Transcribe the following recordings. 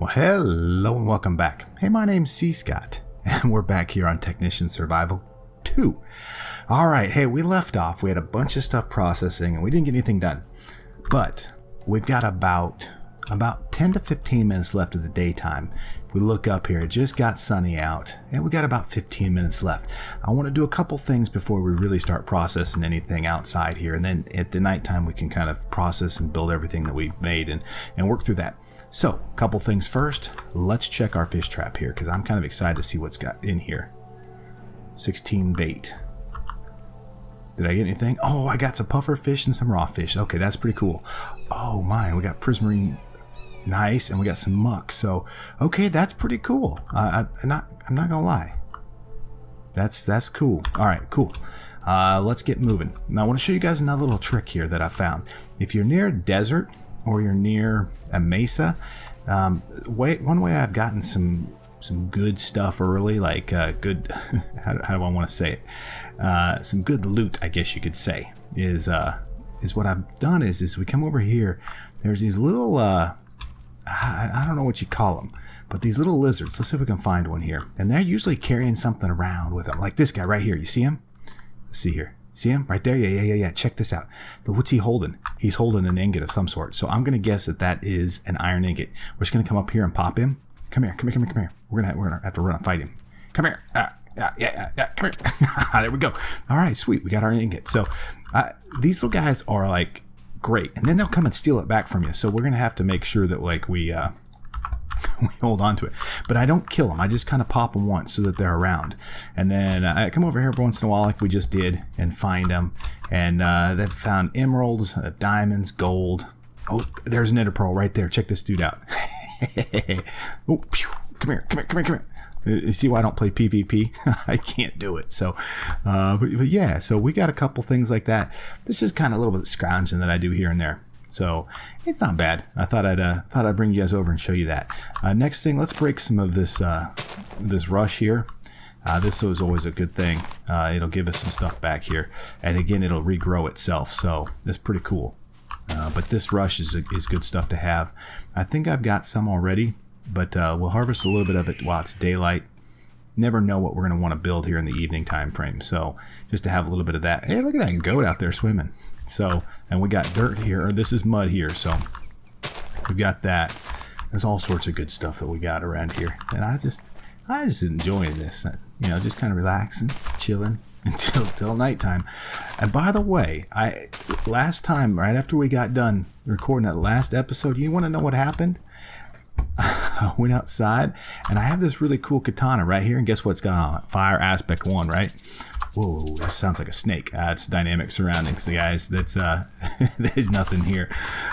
Well, hello and welcome back. Hey, my name's cScot, and we're back here on Technician Survival 2. Alright, hey, we left off. We had a bunch of stuff processing, and we didn't get anything done. But we've got about 10 to 15 minutes left of the daytime. If we look up here, it just got sunny out, and we got about 15 minutes left. I want to do a couple things before we really start processing anything outside here, and then at the nighttime we can kind of process and build everything that we've made and work through that. So, a couple things first. Let's check our fish trap here, because I'm kind of excited to see what's got in here. 16 bait. Did I get anything? Oh, I got some puffer fish and some raw fish. Okay, that's pretty cool. Oh my, we got prismarine. Nice, and we got some muck. So, okay, that's pretty cool. I'm not gonna lie. That's cool. All right, cool. Let's get moving. Now, I want to show you guys another little trick here that I found. If you're near a desert or you're near a mesa, one way I've gotten some good stuff early, like good. how do I want to say it? Some good loot, I guess you could say, is what I've done is we come over here. There's these little. I don't know what you call them, but these little lizards. Let's see if we can find one here. And they're usually carrying something around with them, like this guy right here. You see him? Let's see here. See him right there? Yeah. Check this out. So what's he holding? He's holding an ingot of some sort. So I'm gonna guess that is an iron ingot. We're just gonna come up here and pop him. Come here. We're gonna have to run and fight him. Come here. Yeah. Come here. There we go. All right, sweet. We got our ingot. So these little guys are like great, and then they'll come and steal it back from you. So we're gonna have to make sure that like we hold on to it. But I don't kill them. I just kind of pop them once so that they're around, and then I come over here every once in a while, like we just did, and find them. And they've found emeralds, diamonds, gold. Oh, there's an ender pearl right there. Check this dude out. Oh, pew. Come here. You see why I don't play PvP? I can't do it. So, but yeah, so we got a couple things like that. This is kind of a little bit of scrounging that I do here and there. So it's not bad. I thought I'd bring you guys over and show you that. Next thing, let's break some of this this rush here. This is always a good thing. It'll give us some stuff back here, and again, it'll regrow itself. So that's pretty cool. But this rush is good stuff to have. I think I've got some already. But we'll harvest a little bit of it while it's daylight. Never know what we're going to want to build here in the evening time frame. So just to have a little bit of that. Hey, look at that goat out there swimming. So, and we got dirt here, or this is mud here. So we got that. There's all sorts of good stuff that we got around here. And I just enjoying this. You know, just kind of relaxing, chilling until nighttime. And by the way, last time, right after we got done recording that last episode, you want to know what happened? I went outside and I have this really cool katana right here, and guess what's got on it? Fire aspect 1, right? Whoa, that sounds like a snake. It's dynamic surroundings, guys. That's there's nothing here,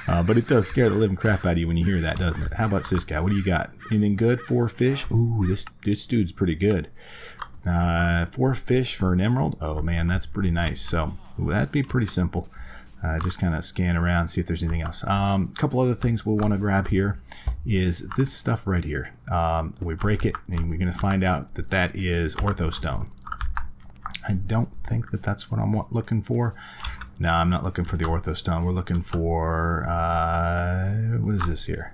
but it does scare the living crap out of you when you hear that, doesn't it? How about this guy? What do you got? Anything good? 4 fish. Ooh, this dude's pretty good. 4 fish for an emerald. Oh man, that's pretty nice. So that'd be pretty simple. Just kind of scan around, see if there's anything else. A couple other things we'll want to grab here is this stuff right here. We break it, and we're going to find out that is orthostone. I don't think that's what I'm looking for. No, I'm not looking for the orthostone. We're looking for, what is this here?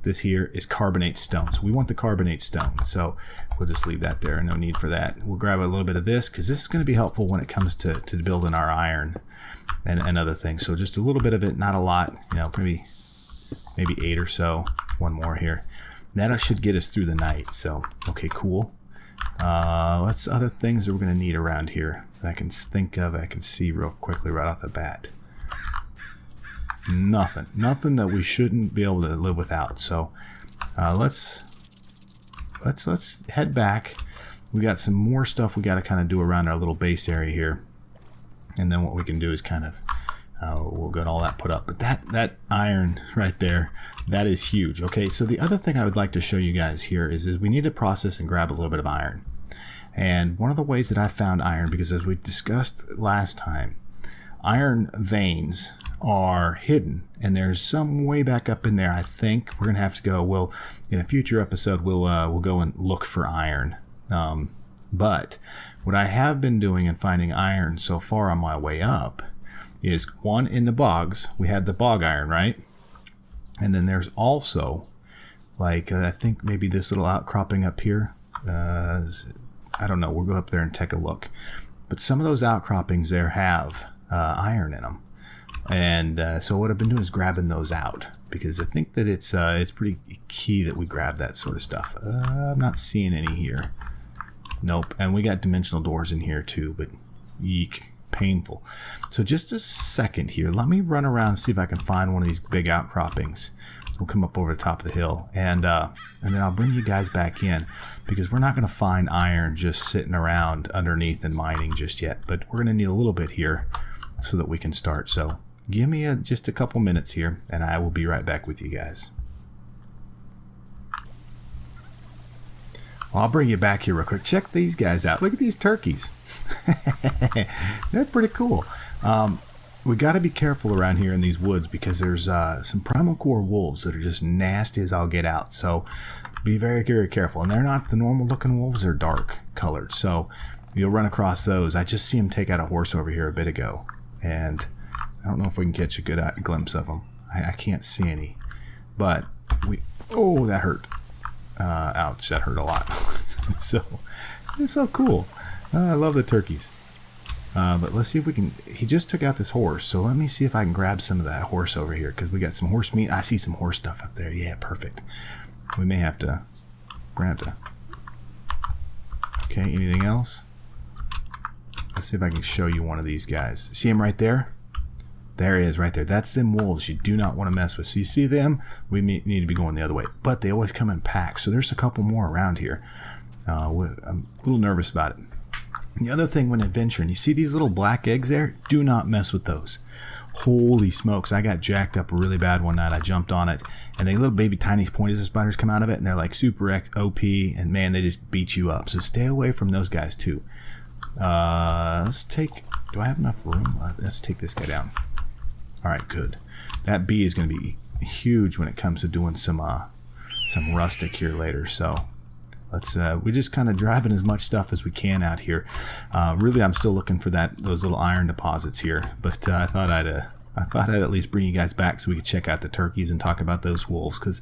This here is carbonate stone. So we want the carbonate stone. So we'll just leave that there. No need for that. We'll grab a little bit of this because this is going to be helpful when it comes to building our iron and other things. So just a little bit of it, not a lot. You know, maybe 8 or so. One more here. That should get us through the night. So okay, cool. What's other things that we're going to need around here that I can think of? I can see real quickly right off the bat. Nothing that we shouldn't be able to live without. So let's head back. We got some more stuff we got to kind of do around our little base area here, and then what we can do is kind of we'll get all that put up. But that iron right there, that is huge. Okay, so the other thing I would like to show you guys here is we need to process and grab a little bit of iron. And one of the ways that I found iron, because as we discussed last time, iron veins are hidden, and there's some way back up in there. I think we're gonna have to go. In a future episode, we'll go and look for iron. But what I have been doing in finding iron so far on my way up is, one, in the bogs. We had the bog iron, right? And then there's also, like, I think maybe this little outcropping up here. I don't know. We'll go up there and take a look. But some of those outcroppings there have iron in them. And so what I've been doing is grabbing those out, because I think that it's pretty key that we grab that sort of stuff. I'm not seeing any here. Nope. And we got dimensional doors in here too, but eek, painful. So just a second here. Let me run around and see if I can find one of these big outcroppings. We'll come up over the top of the hill, and then I'll bring you guys back in, because we're not going to find iron just sitting around underneath and mining just yet. But we're going to need a little bit here so that we can start. So give me just a couple minutes here, and I will be right back with you guys. Well, I'll bring you back here real quick. Check these guys out. Look at these turkeys. They're pretty cool. We got to be careful around here in these woods, because there's some PrimalCore wolves that are just nasty as all get out. So be very, very careful. And they're not the normal looking wolves. They're dark colored. So you'll run across those. I just see them take out a horse over here a bit ago. And I don't know if we can catch a good glimpse of them. I can't see any. But oh, that hurt. Ouch, that hurt a lot. So it's so cool. I love the turkeys. But let's see if we can. He just took out this horse, so let me see if I can grab some of that horse over here, because we got some horse meat. I see some horse stuff up there. Yeah, perfect. We may have to grab that. Okay, anything else? Let's see if I can show you one of these guys. See him right there? There he is right there. That's them wolves you do not want to mess with. So you see them? We need to be going the other way. But they always come in packs, so there's a couple more around here. I'm a little nervous about it. The other thing when adventuring, you see these little black eggs there? Do not mess with those. Holy smokes, I got jacked up really bad one night. I jumped on it, and they little baby tiny poisonous spiders come out of it, and they're like super OP, and man, they just beat you up. So stay away from those guys too. Let's take, do I have enough room? Let's take this guy down. All right, good. That bee is going to be huge when it comes to doing some rustic here later, so we're just kind of driving as much stuff as we can out here. Really, I'm still looking for those little iron deposits here, but I thought I'd at least bring you guys back so we could check out the turkeys and talk about those wolves, because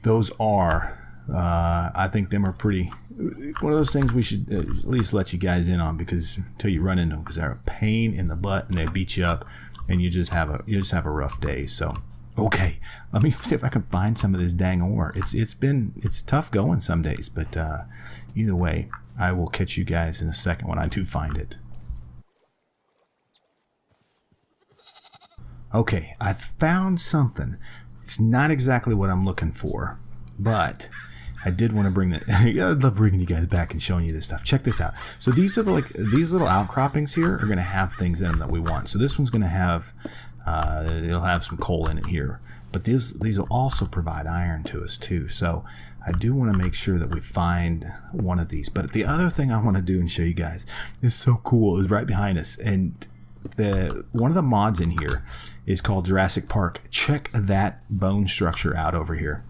those are, I think them are pretty, one of those things we should at least let you guys in on, because until you run into them, because they're a pain in the butt and they beat you up, and you just have a rough day. So. Okay, let me see if I can find some of this dang ore. It's tough going some days, but either way, I will catch you guys in a second when I do find it. Okay, I found something. It's not exactly what I'm looking for, but I did want to bring it. I love bringing you guys back and showing you this stuff. Check this out. So these are these little outcroppings here are going to have things in them that we want. So this one's going to have. It'll have some coal in it here, but these will also provide iron to us too. So I do want to make sure that we find one of these. But the other thing I want to do and show you guys is so cool is right behind us, and one of the mods in here is called Jurassic Park. Check that bone structure out over here.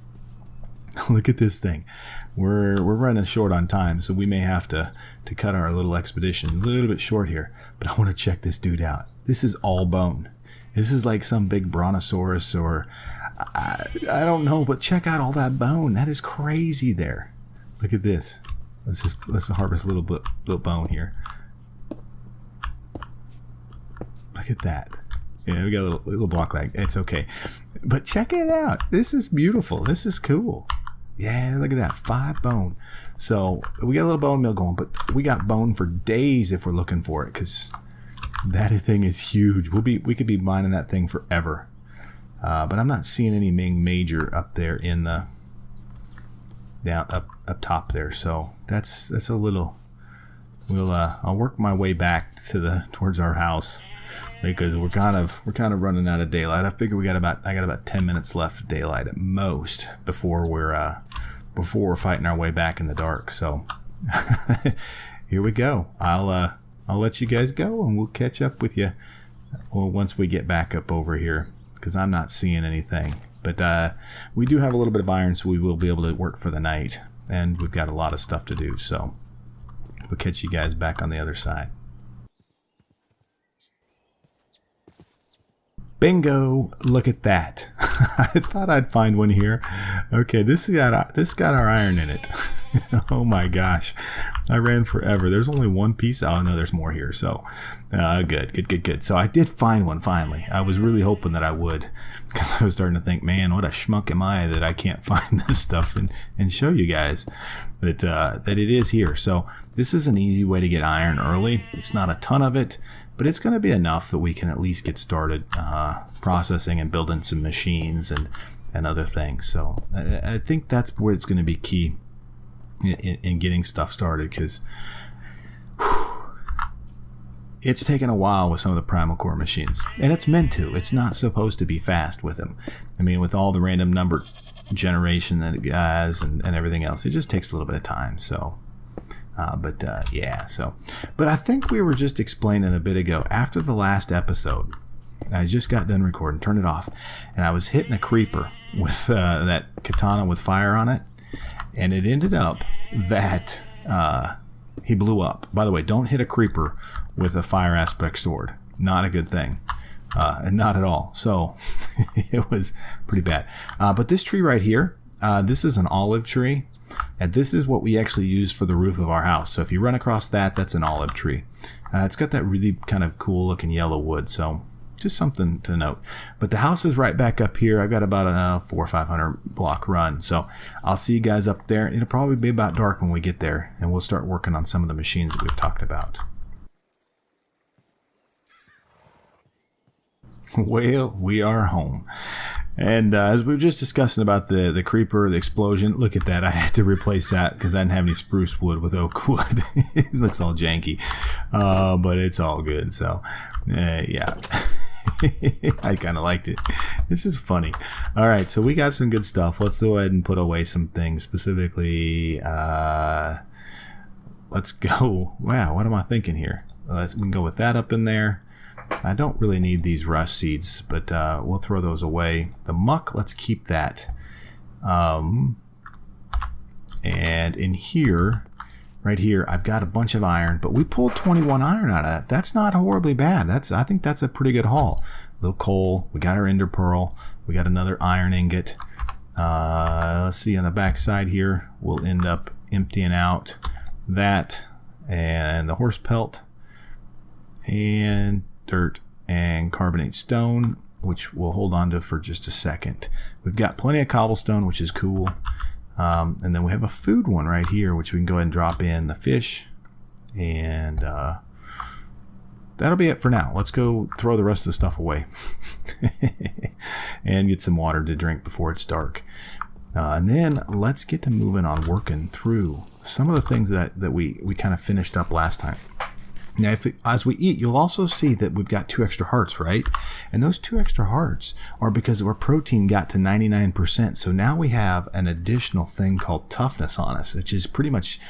Look at this thing. We're running short on time, so we may have to cut our little expedition a little bit short here. But I want to check this dude out. This is all bone. This is like some big brontosaurus, or I don't know, but check out all that bone. That is crazy there. Look at this. Let's harvest a little bone here. Look at that. Yeah, we got a little block lag. It's okay. But check it out. This is beautiful. This is cool. Yeah, look at that. 5 bone. So we got a little bone mill going, but we got bone for days if we're looking for it, because that thing is huge. We could be mining that thing forever. But I'm not seeing anything major up there in the up top there. So that's a little. I'll work my way back towards our house, because we're kind of running out of daylight. I figure I got about 10 minutes left of daylight at most before we're fighting our way back in the dark. So here we go. I'll let you guys go, and we'll catch up with you once we get back up over here, because I'm not seeing anything. But we do have a little bit of iron, so we will be able to work for the night, and we've got a lot of stuff to do. So we'll catch you guys back on the other side. Bingo! Look at that. I thought I'd find one here. Okay, this got our iron in it. Oh my gosh. I ran forever. There's only one piece. Oh no, there's more here. So good. So I did find one finally. I was really hoping that I would, because I was starting to think, man, what a schmuck am I that I can't find this stuff and show you guys that it is here. So this is an easy way to get iron early. It's not a ton of it, but it's going to be enough that we can at least get started processing and building some machines and other things. So I think that's where it's going to be key in getting stuff started, because it's taken a while with some of the PrimalCore machines, and it's meant to. It's not supposed to be fast with them. I mean, with all the random number generation that it has and everything else, it just takes a little bit of time. So but I think we were just explaining a bit ago, after the last episode, I just got done recording, turned it off, and I was hitting a creeper with that katana with fire on it, and it ended up that he blew up. By the way, don't hit a creeper with a fire aspect sword. Not a good thing. And not at all. So it was pretty bad. But this tree right here, this is an olive tree. And this is what we actually use for the roof of our house. So if you run across that, that's an olive tree. It's got that really kind of cool looking yellow wood. So just something to note. But the house is right back up here. I've got about a 400 or 500 block run. So I'll see you guys up there. It'll probably be about dark when we get there, and we'll start working on some of the machines that we've talked about. Well, we are home. And as we were just discussing about the creeper, the explosion, look at that. I had to replace that because I didn't have any spruce wood with oak wood. It looks all janky, but it's all good. So, yeah. I kind of liked it. This is funny. All right, so we got some good stuff. Let's go ahead and put away some things. Specifically, let's go. Wow, what am I thinking here? We can go with that up in there. I don't really need these rust seeds, but we'll throw those away. The muck, let's keep that. And in here, right here, I've got a bunch of iron, but we pulled 21 iron out of that. That's not horribly bad. I think that's a pretty good haul. A little coal, we got our ender pearl, we got another iron ingot. Let's see on the back side here, we'll end up emptying out that and the horse pelt and dirt and carbonate stone, which we'll hold on to for just a second. We've got plenty of cobblestone, which is cool. And then we have a food one right here, which we can go ahead and drop in the fish. And that'll be it for now. Let's go throw the rest of the stuff away and get some water to drink before it's dark. And then let's get to moving on working through some of the things that we kind of finished up last time. Now, as we eat, you'll also see that we've got 2 extra hearts, right? And those 2 extra hearts are because our protein got to 99%. So now we have an additional thing called toughness on us, which is pretty much,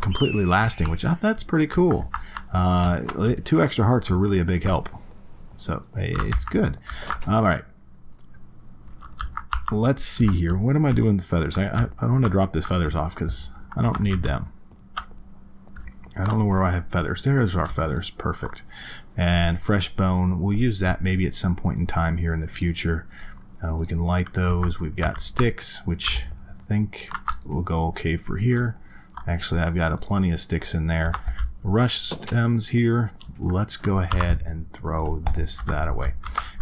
completely lasting, which that's pretty cool. 2 extra hearts are really a big help. So it's good. All right. Let's see here. What am I doing with the feathers? I want to drop these feathers off because I don't need them. I don't know where I have feathers. There's our feathers. Perfect. And fresh bone. We'll use that maybe at some point in time here in the future. We can light those. We've got sticks, which I think will go okay for here. Actually, I've got plenty of sticks in there. Rush stems here. Let's go ahead and throw that away.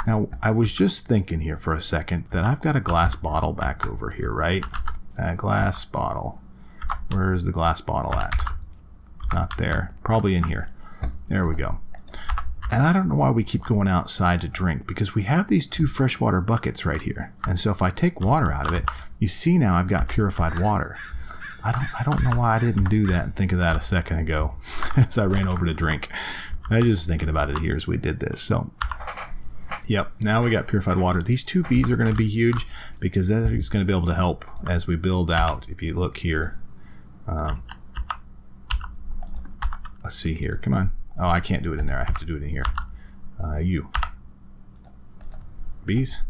Now, I was just thinking here for a second that I've got a glass bottle back over here, right? A glass bottle. Where's the glass bottle at? Not there. Probably in here. There we go. And I don't know why we keep going outside to drink, because we have these 2 freshwater buckets right here. And so if I take water out of it, you see now I've got purified water. I don't know why I didn't do that and think of that a second ago as I ran over to drink. I was just thinking about it here as we did this. So, yep, now we got purified water. These 2 beads are going to be huge because that is going to be able to help as we build out. If you look here, let's see here. Come on. Oh, I can't do it in there. I have to do it in here. Bees?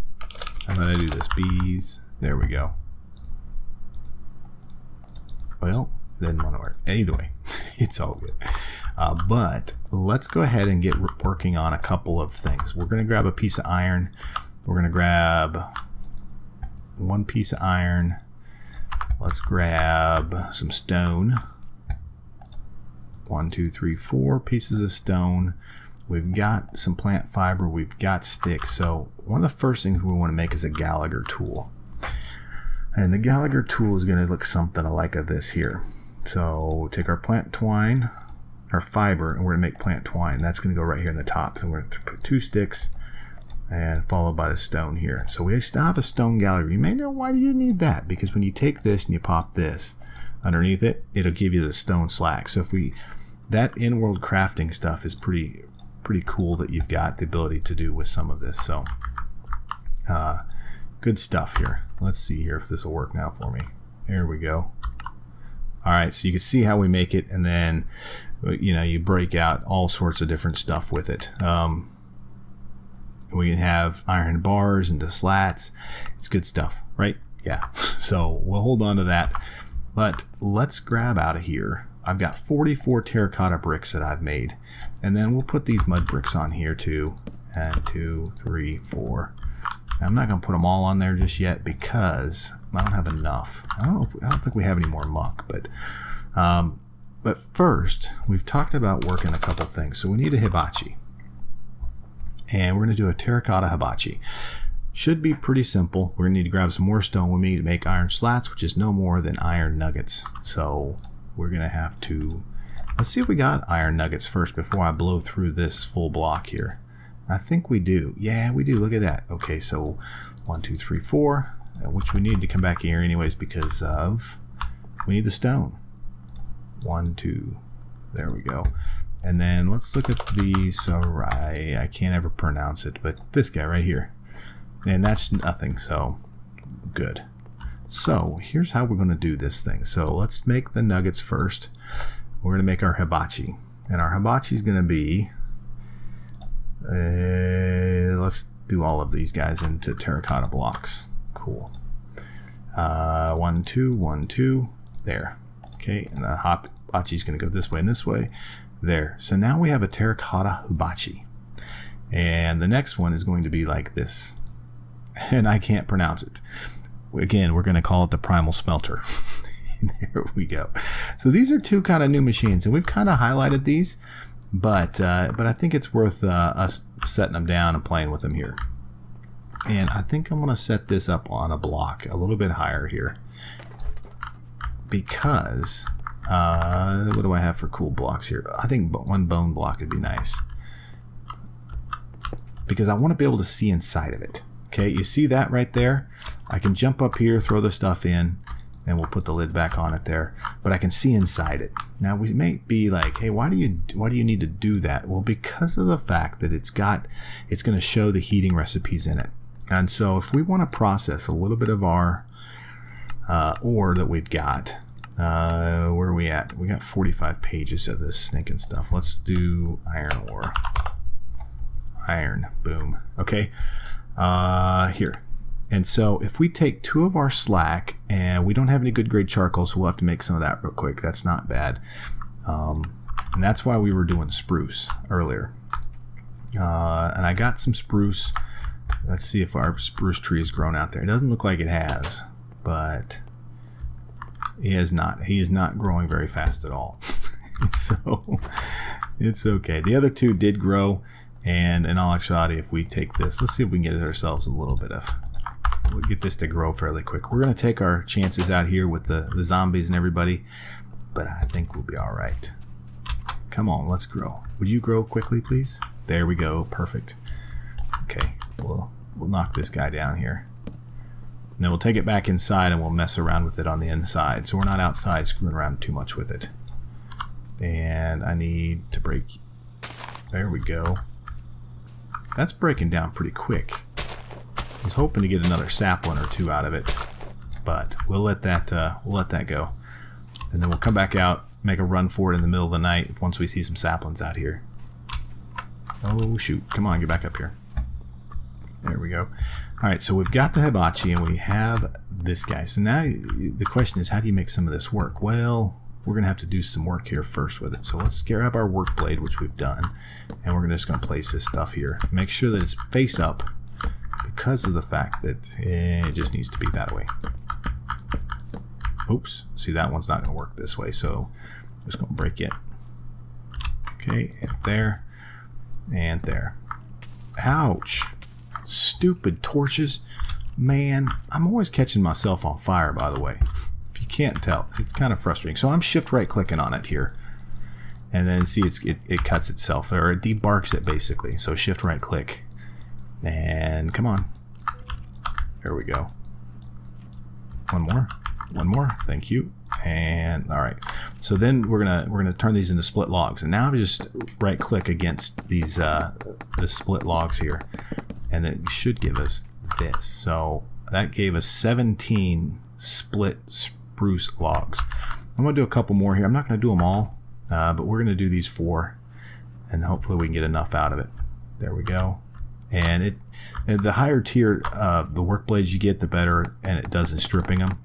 How about I do this? Bees. There we go. Well, it didn't want to work. Either way, it's all good. But let's go ahead and get working on a couple of things. We're going to grab a piece of iron. We're going to grab one piece of iron. Let's grab some stone. 1, 2, 3, 4 pieces of stone. We've got some plant fiber. We've got sticks. So one of the first things we want to make is a Gallagher tool. And the Gallagher tool is going to look something like this here. So take our plant twine, our fiber, and we're going to make plant twine. That's going to go right here in the top. So we're going to put 2 sticks and followed by the stone here. So we still have a stone Gallagher. You may know, why do you need that? Because when you take this and you pop this underneath it, it'll give you the stone slack. So if that in-world crafting stuff is pretty cool that you've got the ability to do with some of this. So good stuff here. Let's see here if this will work now for me. There we go. All right, so you can see how we make it, and then you break out all sorts of different stuff with it. We can have iron bars into slats. It's good stuff, right? Yeah. So we'll hold on to that. But let's grab out of here. I've got 44 terracotta bricks that I've made. And then we'll put these mud bricks on here too. And 2, 3, 4. I'm not going to put them all on there just yet because I don't have enough. I don't think we have any more muck. But first, we've talked about working a couple things. So we need a hibachi. And we're going to do a terracotta hibachi. Should be pretty simple. We're going to need to grab some more stone. We need to make iron slats, which is no more than iron nuggets. So we're going to have to... Let's see if we got iron nuggets first before I blow through this full block here. I think we do. Yeah, we do. Look at that. Okay, so 1, 2, 3, 4, which we need to come back here anyways because of... We need the stone. 1, 2, there we go. And then let's look at these. Alright, I can't ever pronounce it, but this guy right here. And that's nothing, so good. So here's how we're going to do this thing. So let's make the nuggets first. We're going to make our hibachi. And our hibachi is going to be... let's do all of these guys into terracotta blocks. Cool. 1, 2, 1, 2. There. Okay, and the hibachi is going to go this way and this way. There. So now we have a terracotta hibachi. And the next one is going to be like this. And I can't pronounce it. Again, we're going to call it the Primal Smelter. There we go. So these are 2 kind of new machines, and we've kind of highlighted these, but I think it's worth us setting them down and playing with them here. And I think I'm going to set this up on a block a little bit higher here because what do I have for cool blocks here? I think 1 bone block would be nice because I want to be able to see inside of it. Okay, you see that right there? I can jump up here, throw the stuff in, and we'll put the lid back on it there. But I can see inside it. Now we may be like, hey, why do you need to do that? Well, because of the fact that it's going to show the heating recipes in it. And so if we want to process a little bit of our ore that we've got, where are we at? We got 45 pages of this stinking stuff. Let's do iron ore. Iron, boom. Okay. Here. And so if we take 2 of our slack, and we don't have any good grade charcoal, so we'll have to make some of that real quick. That's not bad. And that's why we were doing spruce earlier. And I got some spruce. Let's see if our spruce tree has grown out there. It doesn't look like it has, but he is not growing very fast at all. So it's okay. The other 2 did grow. And in all actuality, if we take this, let's see if we can get ourselves a little bit of... We'll get this to grow fairly quick. We're going to take our chances out here with the zombies and everybody, but I think we'll be all right. Come on, let's grow. Would you grow quickly, please? There we go. Perfect. Okay, we'll knock this guy down here. And then we'll take it back inside and we'll mess around with it on the inside, so we're not outside screwing around too much with it. And I need to break... There we go. That's breaking down pretty quick. I was hoping to get another sapling or 2 out of it, but we'll let that go, and then we'll come back out, make a run for it in the middle of the night once we see some saplings out here. Oh shoot! Come on, get back up here. There we go. All right, so we've got the hibachi and we have this guy. So now the question is, how do you make some of this work? Well, we're going to have to do some work here first with it. So let's grab our work blade, which we've done, and we're just going to place this stuff here. Make sure that it's face up because of the fact that it just needs to be that way. Oops, see, that one's not going to work this way, so I'm just going to break it. Okay, and there, and there. Ouch. Stupid torches. Man, I'm always catching myself on fire, by the way. If you can't tell, it's kind of frustrating. So I'm shift right clicking on it here. And then see, it cuts itself, or it debarks it basically. So shift right click. And come on. There we go. One more. One more. Thank you. And all right. So then we're gonna turn these into split logs. And now I just right click against these the split logs here, and it should give us this. So that gave us 17 split spruce logs. I'm gonna do a couple more here. I'm not gonna do them all, but we're gonna do these 4, and hopefully we can get enough out of it. There we go. And the higher tier the work blades you get, the better, and it does in stripping them.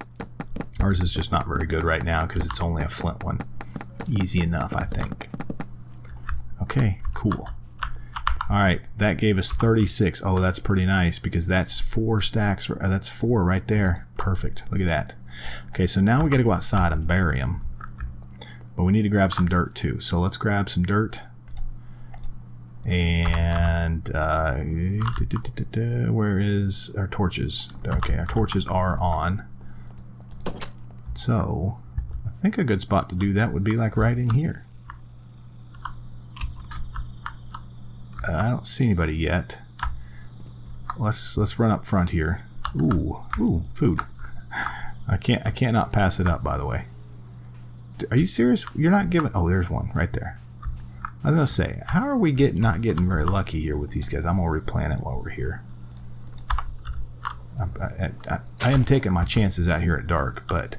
Ours is just not very good right now because it's only a flint one. Easy enough, I think. Okay, cool. Alright, that gave us 36. Oh, that's pretty nice because that's 4 stacks. That's 4 right there. Perfect. Look at that. Okay, so now we got to go outside and bury them. But we need to grab some dirt too. So let's grab some dirt. And where is our torches? Okay, our torches are on. So I think a good spot to do that would be like right in here. I don't see anybody yet. Let's run up front here. Ooh, food. I cannot pass it up, by the way. Are you serious? You're not giving... Oh, there's one right there. I was gonna say, how are we not getting very lucky here with these guys? I'm gonna replant it while we're here. I am taking my chances out here at dark, but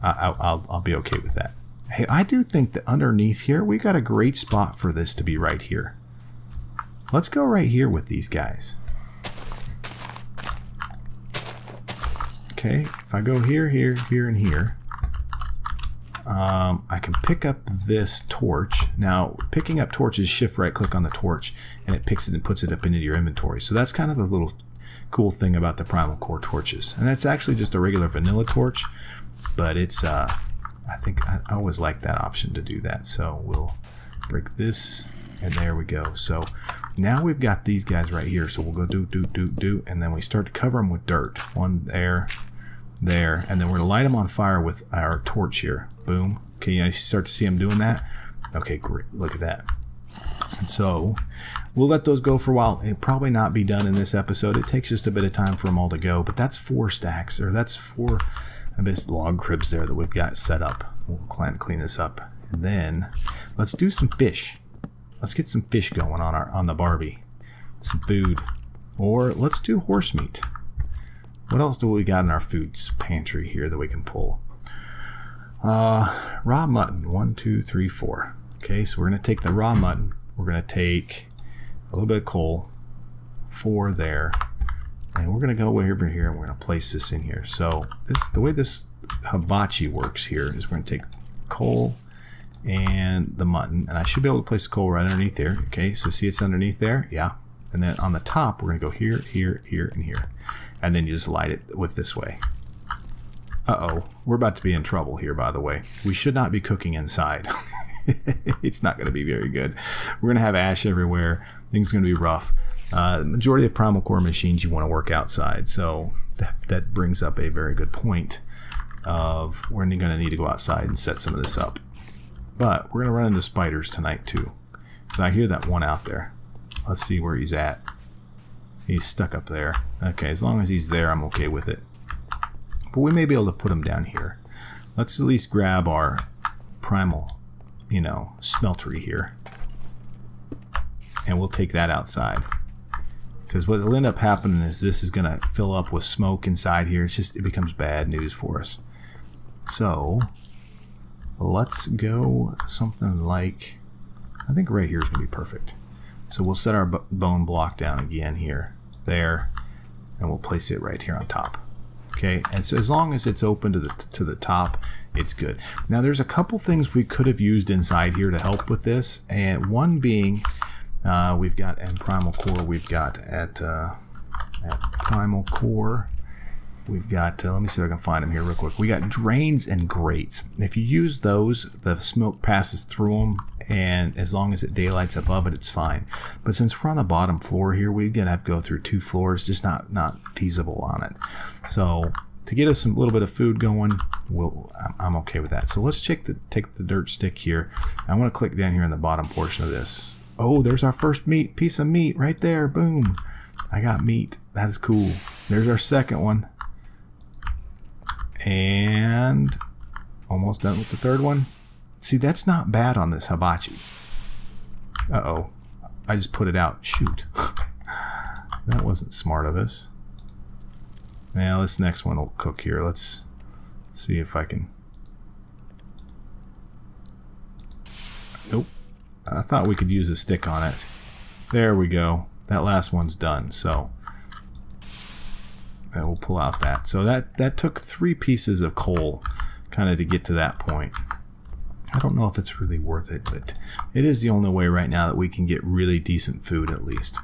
I'll be okay with that. Hey, I do think that underneath here we got a great spot for this to be right here. Let's go right here with these guys. Okay, if I go here, here, here, and here, I can pick up this torch. Now, picking up torches, shift right click on the torch, and it picks it and puts it up into your inventory. So that's kind of a little cool thing about the PrimalCore torches. And that's actually just a regular vanilla torch, but it's I think I always like that option to do that. So we'll break this, and there we go. So now we've got these guys right here. So we'll go do, and then we start to cover them with dirt. One there, and then we're gonna light them on fire with our torch here. Boom. Okay, you start to see them doing that. Okay, great. Look at that. And so we'll let those go for a while. It'll probably not be done in this episode. It takes just a bit of time for them all to go, but that's 4 stacks, or that's 4 log cribs there that we've got set up. We'll clean this up, and then let's do some fish. Let's get some fish going on the Barbie. Some food, or let's do horse meat. What else do we got in our food pantry here that we can pull? Raw mutton. 1, 2, 3, 4. Okay, so we're gonna take the raw mutton. We're gonna take a little bit of coal. 4 there. And we're going to go over here and we're going to place this in here. So the way this hibachi works here is we're going to take coal and the mutton, and I should be able to place the coal right underneath there. Okay, so see it's underneath there? Yeah. And then on the top, we're going to go here, here, here, and here. And then you just light it with this way. Uh-oh, we're about to be in trouble here, by the way. We should not be cooking inside. It's not going to be very good. We're going to have ash everywhere. Things are going to be rough. The majority of PrimalCore machines you want to work outside, so that brings up a very good point of we're going to need to go outside and set some of this up. But we're going to run into spiders tonight too. So I hear that one out there. Let's see where he's at. He's stuck up there. Okay, as long as he's there, I'm okay with it. But we may be able to put him down here. Let's at least grab our primal, smeltery here. And we'll take that outside. Because what will end up happening is this is going to fill up with smoke inside here. It becomes bad news for us. So let's go something like, I think right here is going to be perfect. So we'll set our bone block down again here, there, and we'll place it right here on top. Okay, and so as long as it's open to the top, it's good. Now there's a couple things we could have used inside here to help with this, and one being we've got at PrimalCore, we've got at PrimalCore, we've got let me see if I can find them here real quick. We got drains and grates. If you use those, the smoke passes through them, and as long as it daylights above it, it's fine. But since we're on the bottom floor here, we're gonna have to go through 2 floors, just not feasible on it. So to get us a little bit of food going, I'm okay with that. So let's take the dirt stick here. I want to click down here in the bottom portion of this. Oh, there's our first piece of meat right there. Boom, I got meat. That's cool. There's our second one, and almost done with the third one. See, that's not bad on this hibachi. Uh-oh. I just put it out. Shoot. That wasn't smart of us. Now, this next one will cook here. Let's see if I can... Nope. I thought we could use a stick on it. There we go. That last one's done. So, we'll pull out that. So that took 3 pieces of coal kind of to get to that point. I don't know if it's really worth it, but it is the only way right now that we can get really decent food at least.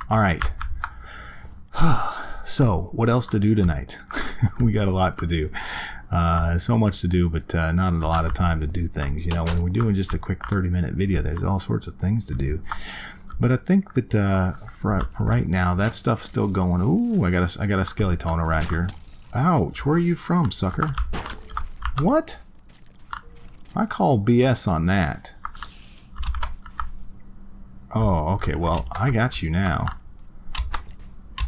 All right. So, what else to do tonight? We got a lot to do. So much to do, but not a lot of time to do things. You know, when we're doing just a quick 30-minute video, there's all sorts of things to do. But I think that for right now, that stuff's still going. Ooh, I got a skeleton around here. Ouch! Where are you from, sucker? What? I call BS on that. Oh, okay. Well, I got you now.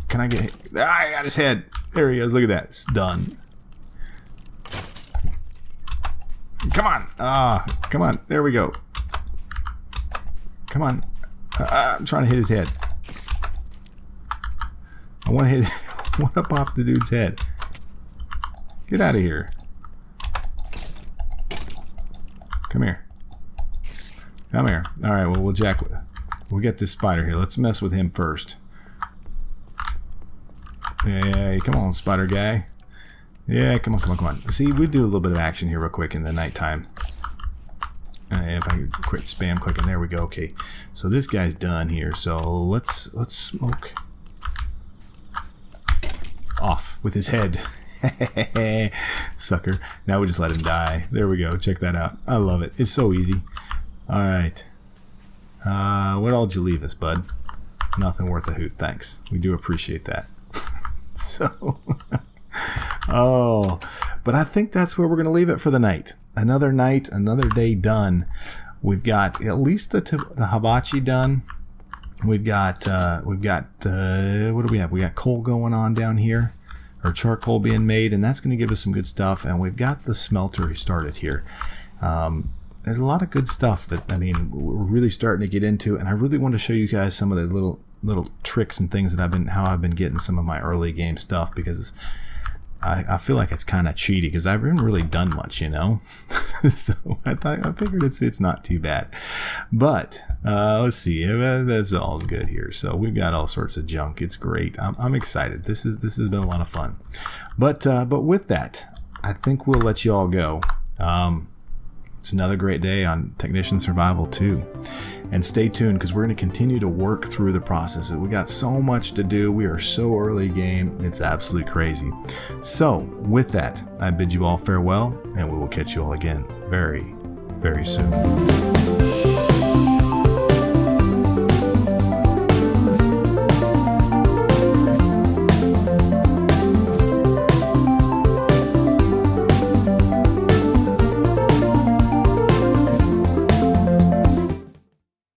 Can I get... I got his head. There he is. Look at that. It's done. Come on. Come on. There we go. Come on. I'm trying to hit his head. I want to hit... I want to pop the dude's head. Get out of here. Come here. Come here. All right. Well, we'll get this spider here. Let's mess with him first. Hey, come on, spider guy. Yeah, come on. See, we do a little bit of action here real quick in the nighttime. If I could quit spam clicking, there we go. Okay, so this guy's done here. So let's smoke off with his head. Sucker. Now we just let him die. There we go. Check that out. I love it. It's so easy. All right. What all did you leave us, bud? Nothing worth a hoot. Thanks. We do appreciate that. So, oh, but I think that's where we're going to leave it for the night. Another night, another day done. We've got at least the hibachi done. We've got what do we have? We got coal going on down here, or charcoal being made, and that's going to give us some good stuff. And we've got the smelter started here. There's a lot of good stuff that, I mean, we're really starting to get into, and I really want to show you guys some of the little tricks and things that how I've been getting some of my early game stuff, because I feel like it's kind of cheaty because I haven't really done much, you know. So I figured it's not too bad. But let's see, it's all good here. So we've got all sorts of junk. It's great. I'm excited. This has been a lot of fun. But with that, I think we'll let you all go. It's another great day on Technician Survival 2. And stay tuned, because we're going to continue to work through the processes. We got so much to do. We are so early game. It's absolutely crazy. So with that, I bid you all farewell, and we will catch you all again very, very soon.